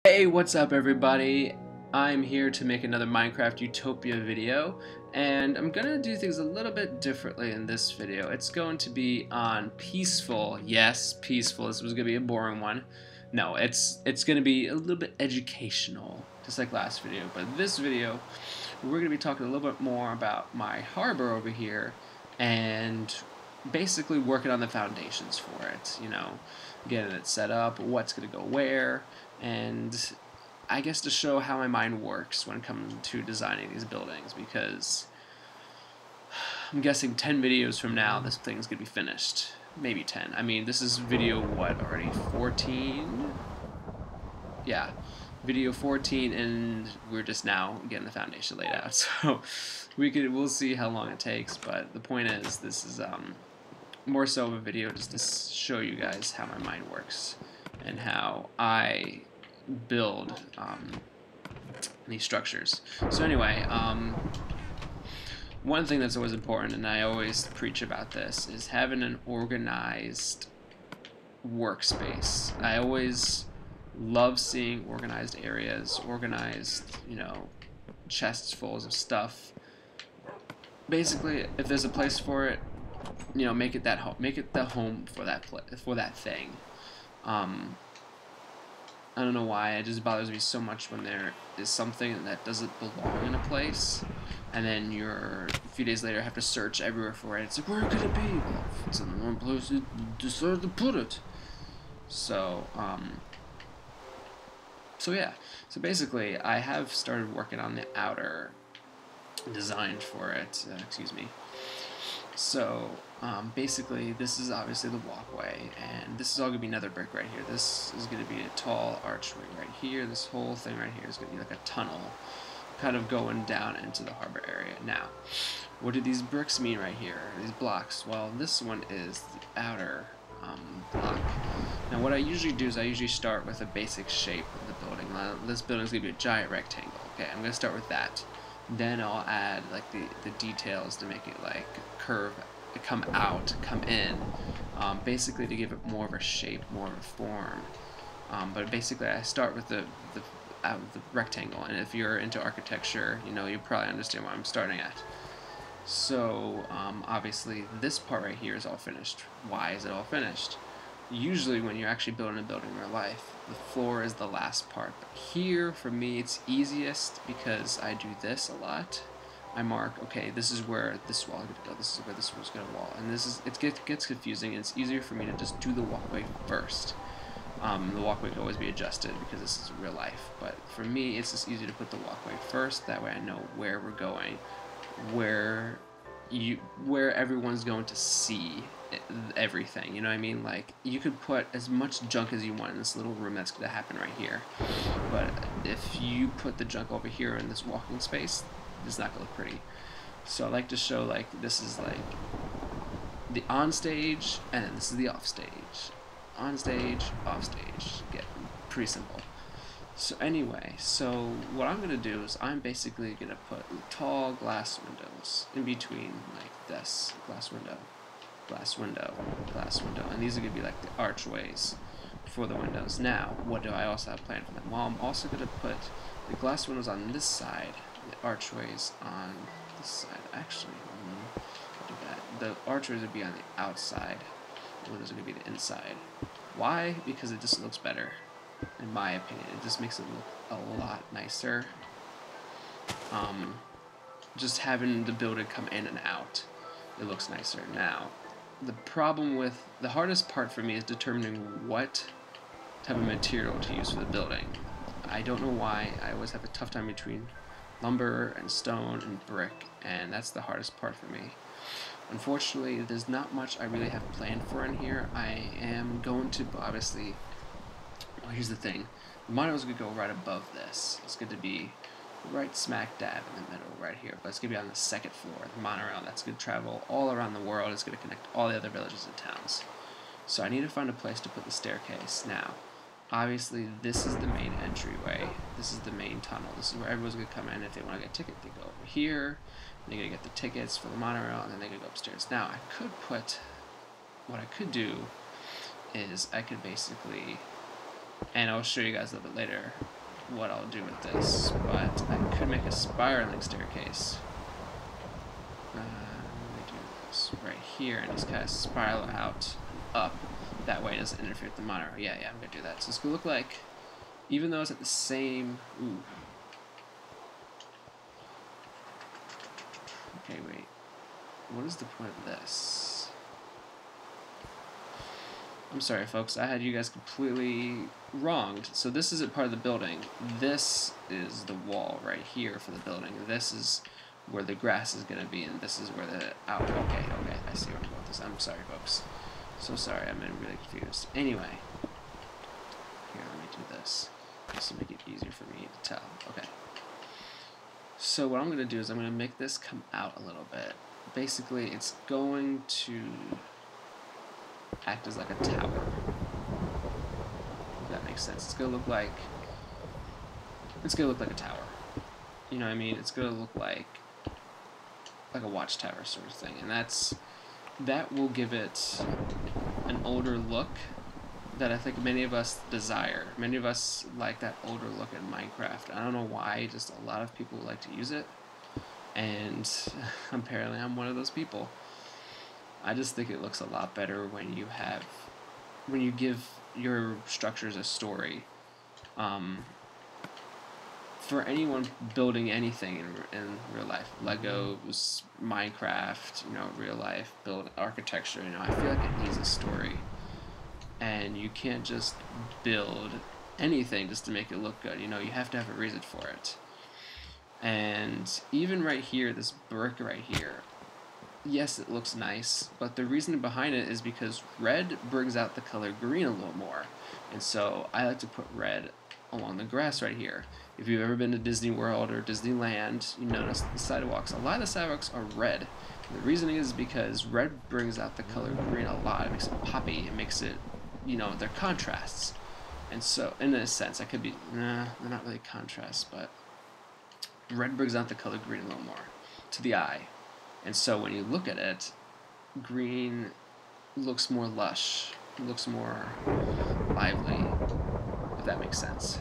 Hey, what's up everybody? I'm here to make another Minecraft Utopia video, and I'm gonna do things a little bit differently in this video. It's going to be on peaceful. Yes, peaceful. This was gonna be a boring one. No, it's gonna be a little bit educational, just like last video. But this video, we're gonna be talking a little bit more about my harbor over here, and basically working on the foundations for it. Getting it set up, what's gonna go where, and I guess to show how my mind works when it comes to designing these buildings, because I'm guessing 10 videos from now this thing's gonna be finished. Maybe 10. I mean, this is video what already? 14? Yeah, video 14, and we're just now getting the foundation laid out. So we'll see how long it takes, but the point is, this is more so of a video just to show you guys how my mind works and how I build these structures. So anyway, one thing that's always important, and I always preach about this, is having an organized workspace. I always love seeing organized areas, organized, chests full of stuff. Basically, if there's a place for it, make it that home, make it the home for that thing. I don't know why, it just bothers me so much when there is something that doesn't belong in a place, and then a few days later have to search everywhere for it. It's like, where could it be? Well, if it's in the wrong place, you decided to put it. So yeah. So basically, I have started working on the outer design for it. Excuse me. So basically, this is obviously the walkway, and this is all going to be nether brick right here. This is going to be a tall archway right here. This whole thing right here is going to be like a tunnel kind of going down into the harbor area. Now, what do these bricks mean right here, these blocks? Well, this one is the outer block. Now, what I usually do is I usually start with a basic shape of the building. This building is going to be a giant rectangle. Okay, I'm going to start with that. Then I'll add like the details to make it like curve, come out, come in, basically to give it more of a shape, more of a form. But basically I start with the rectangle, and if you're into architecture, you probably understand what I'm starting at. So obviously this part right here is all finished. Why is it all finished? Usually when you're actually building a building in real life, the floor is the last part. But here, for me, it's easiest because I do this a lot. I mark, okay, this is where this wall is going to go, this is where this wall's going to wall. And it gets confusing, and it's easier for me to just do the walkway first. The walkway can always be adjusted because this is real life. But for me, it's just easy to put the walkway first. That way I know where we're going, where everyone's going to see everything, you know what I mean? Like, you could put as much junk as you want in this little room that's going to happen right here, but if you put the junk over here in this walking space, it's not going to look pretty. So I like to show, like, this is like the on stage, and then this is the off stage. On stage, off stage. Get pretty simple. So anyway, so what I'm going to do is I'm basically going to put tall glass windows in between, like this, glass window, glass window, glass window, and these are going to be like the archways for the windows. Now, what do I also have planned for them? Well, I'm also going to put the glass windows on this side, the archways on this side. Actually, I'll do that. The archways would be on the outside, the windows are going to be the inside. Why? Because it just looks better. In my opinion, it just makes it look a lot nicer. Just having the building come in and out, it looks nicer. Now, the hardest part for me is determining what type of material to use for the building. I don't know why, I always have a tough time between lumber and stone and brick, and that's the hardest part for me. Unfortunately, there's not much I really have planned for in here. I am going to, obviously, well, here's the thing. The monorail is going to go right above this. It's going to be right smack dab in the middle right here. But it's going to be on the second floor. The monorail, that's going to travel all around the world. It's going to connect all the other villages and towns. So I need to find a place to put the staircase. Now, obviously, this is the main entryway. This is the main tunnel. This is where everyone's going to come in. If they want to get a ticket, they go over here. They're going to get the tickets for the monorail, and then they're going to go upstairs. Now, what I could do is I could basically And I'll show you guys a little bit later what I'll do with this, but I could make a spiraling staircase. Let me do this right here and just kind of spiral out up. That way it doesn't interfere with the monorail. Yeah, I'm gonna do that. So it's gonna look like, even though it's at the same. Ooh. Okay, wait. What is the point of this? I'm sorry, folks. I had you guys completely wronged. So this isn't part of the building. This is the wall right here for the building. This is where the grass is going to be, and this is where the out. Okay, I see where I'm going with this. I'm sorry, folks. So sorry, I'm really confused. Anyway, here, let me do this. This will make it easier for me to tell. Okay. So what I'm going to do is I'm going to make this come out a little bit. Basically, it's going to act as like a tower. If that makes sense. It's gonna look like a tower. You know what I mean? It's gonna look like a watchtower sort of thing, and that will give it an older look that I think many of us desire. Many of us like that older look in Minecraft. I don't know why, just a lot of people like to use it, and apparently I'm one of those people. I just think it looks a lot better when you give your structures a story. For anyone building anything in real life, Legos, Minecraft, real life build architecture, I feel like it needs a story, and you can't just build anything just to make it look good. You have to have a reason for it. And even right here, this brick right here. Yes, it looks nice, but the reason behind it is because red brings out the color green a little more. And so I like to put red along the grass right here. If you've ever been to Disney World or Disneyland, you notice the sidewalks. A lot of the sidewalks are red. And the reason is because red brings out the color green a lot. It makes it poppy. It makes it, they're contrasts. And so, in a sense, I could be, they're not really contrasts, but red brings out the color green a little more to the eye. And so when you look at it, green looks more lush, looks more lively, if that makes sense.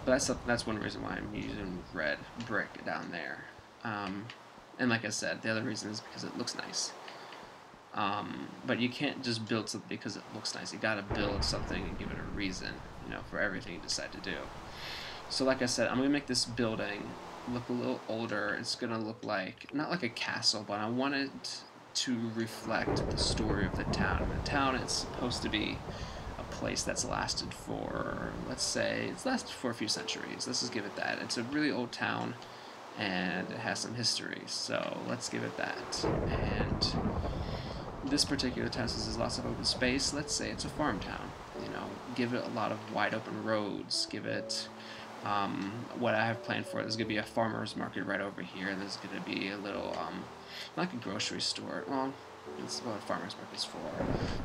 But that's one reason why I'm using red brick down there. And like I said, the other reason is because it looks nice. But you can't just build something because it looks nice. You gotta build something and give it a reason, for everything you decide to do. So like I said, I'm gonna make this building look a little older. It's gonna look like, not like a castle, but I want it to reflect the story of the town. And the town is supposed to be a place that's lasted for, let's say, it's lasted for a few centuries. Let's just give it that. It's a really old town, and it has some history, so let's give it that. And this particular town, since there's lots of open space, let's say it's a farm town. Give it a lot of wide open roads. Give it what I have planned for. There's going to be a farmer's market right over here, and there's going to be a little, like a grocery store. Well, it's what a farmer's market's for.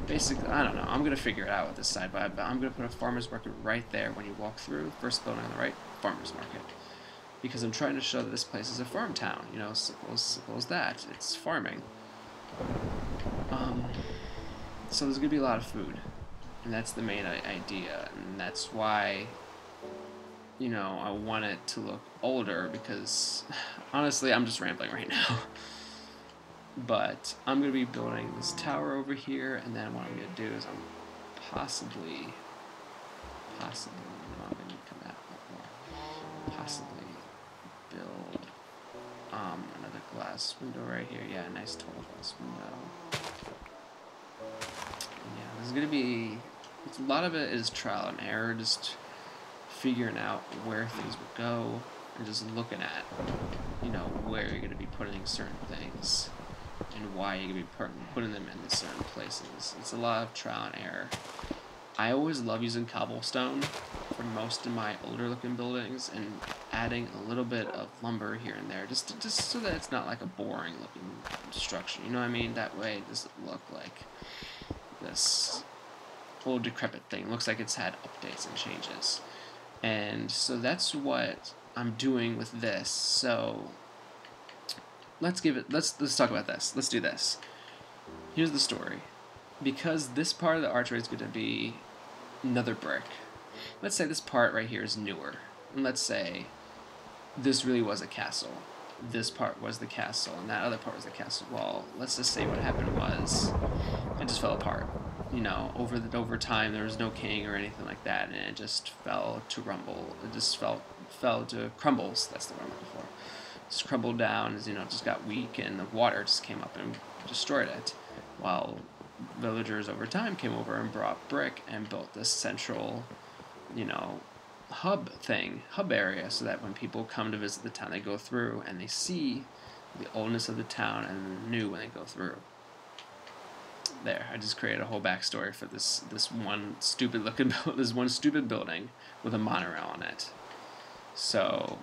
Basically, I don't know. I'm going to figure it out with this side, but I'm going to put a farmer's market right there when you walk through. First building on the right, farmer's market. Because I'm trying to show that this place is a farm town. Suppose that. It's farming. So there's going to be a lot of food. And that's the main idea. And that's why I want it to look older, because honestly, I'm just rambling right now. But I'm going to be building this tower over here, and then what I'm going to do is I'm possibly, no, I'm going to come out more, possibly build another glass window right here. Yeah, a nice tall glass window. And yeah, there's going to be, a lot of it is trial and error, just figuring out where things would go, and just looking at, where you're going to be putting certain things, and why you're going to be putting them in certain places. It's a lot of trial and error. I always love using cobblestone for most of my older looking buildings, and adding a little bit of lumber here and there, just so that it's not like a boring looking structure. You know what I mean? That way it doesn't look like this old decrepit thing. It looks like it's had updates and changes. And so that's what I'm doing with this. So let's talk about this. Let's do this. Here's the story. Because this part of the archway is going to be another brick. let's say this part right here is newer, and let's say this really was a castle. This part was the castle, and that other part was the castle. Well, let's just say what happened was it just fell apart. You know, over time there was no king or anything like that, and it just fell to rumble. It just fell to crumbles. That's the word I'm looking for. Just crumbled down, as you know, just got weak, and the water just came up and destroyed it. While villagers over time came over and brought brick and built this central, you know, hub area, so that when people come to visit the town, they go through and they see the oldness of the town and the new when they go through. There, I just created a whole backstory for this one stupid looking this one stupid building with a monorail on it. So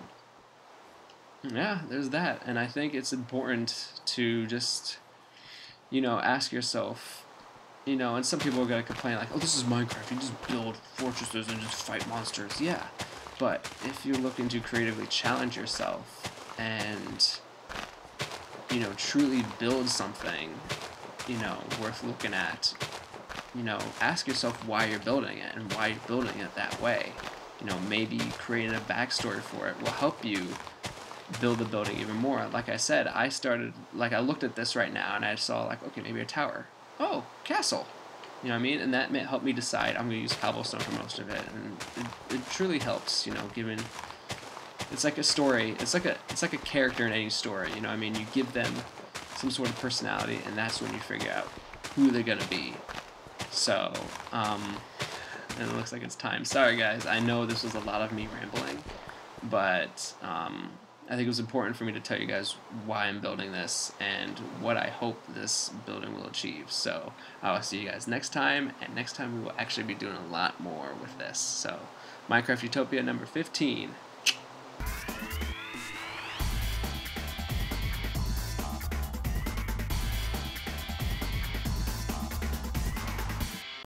yeah, there's that, and I think it's important to just, you know, ask yourself, you know, and some people are gonna complain like, oh, this is Minecraft, you just build fortresses and just fight monsters. Yeah, but if you're looking to creatively challenge yourself and, you know, truly build something, you know, worth looking at, you know, ask yourself why you're building it and why you're building it that way. You know, maybe creating a backstory for it will help you build the building even more. Like I said, I looked at this right now and I saw like, okay, maybe a tower. Oh, castle. You know what I mean? And that helped me decide I'm going to use cobblestone for most of it, and it truly helps, you know, given it's like a story. It's like a character in any story, you know what I mean? You give them some sort of personality, and that's when you figure out who they're going to be. So, and it looks like it's time. Sorry guys, I know this was a lot of me rambling, but I think it was important for me to tell you guys why I'm building this and what I hope this building will achieve. So I will see you guys next time, and next time we will actually be doing a lot more with this. So Minecraft Utopia number 15.